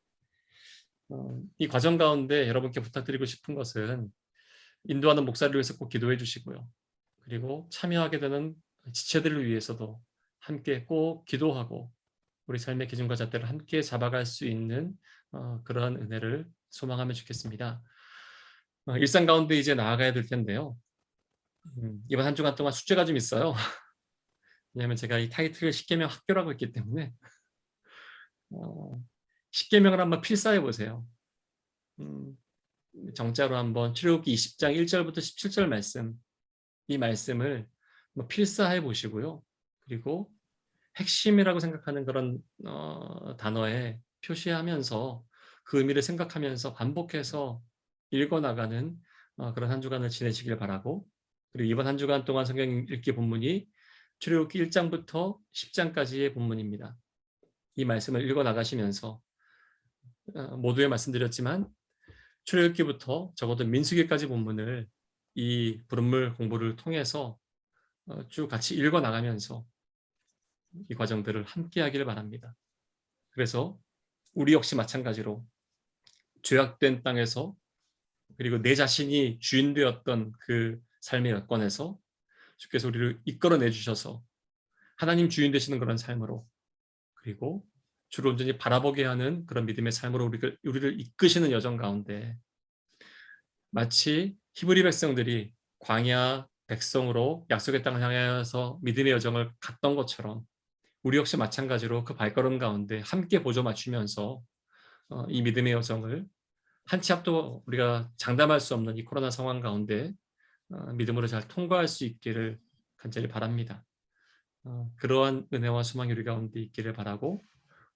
이 과정 가운데 여러분께 부탁드리고 싶은 것은 인도하는 목사를 위해서 꼭 기도해 주시고요. 그리고 참여하게 되는 지체들을 위해서도 함께 꼭 기도하고 우리 삶의 기준과 잣대를 함께 잡아갈 수 있는 그러한 은혜를 소망하면 좋겠습니다. 일상 가운데 이제 나아가야 될 텐데요. 이번 한 주간 동안 숙제가 좀 있어요. 왜냐하면 제가 이 타이틀을 십계명 학교라고 했기 때문에 십계명을 한번 필사해 보세요. 정자로 한번 출애굽기 20장 1절부터 17절 말씀, 이 말씀을 필사해 보시고요. 그리고 핵심이라고 생각하는 그런 단어에 표시하면서 그 의미를 생각하면서 반복해서 읽어나가는 그런 한 주간을 지내시길 바라고, 그리고 이번 한 주간 동안 성경 읽기 본문이 출애굽기 1장부터 10장까지의 본문입니다. 이 말씀을 읽어나가시면서 모두에 말씀드렸지만 출애굽기부터 적어도 민수기까지 본문을 이 부름물 공부를 통해서 쭉 같이 읽어나가면서 이 과정들을 함께 하기를 바랍니다. 그래서 우리 역시 마찬가지로 죄악된 땅에서, 그리고 내 자신이 주인 되었던 그 삶의 여건에서 주께서 우리를 이끌어내 주셔서 하나님 주인 되시는 그런 삶으로, 그리고 주를 온전히 바라보게 하는 그런 믿음의 삶으로 우리를 이끄시는 여정 가운데 마치 히브리 백성들이 광야 백성으로 약속의 땅을 향해서 믿음의 여정을 갔던 것처럼 우리 역시 마찬가지로 그 발걸음 가운데 함께 보조 맞추면서 이 믿음의 여정을 한 치 앞도 우리가 장담할 수 없는 이 코로나 상황 가운데 믿음으로 잘 통과할 수 있기를 간절히 바랍니다. 그러한 은혜와 소망이 우리 가운데 있기를 바라고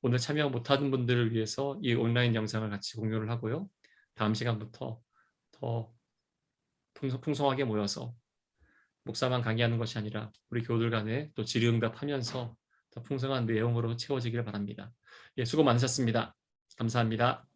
오늘 참여 못하는 분들을 위해서 이 온라인 영상을 같이 공유를 하고요. 다음 시간부터 더 풍성하게 모여서 목사만 강의하는 것이 아니라 우리 교우들 간에 또 질의응답하면서 더 풍성한 내용으로 채워지기를 바랍니다. 예, 수고 많으셨습니다. 감사합니다.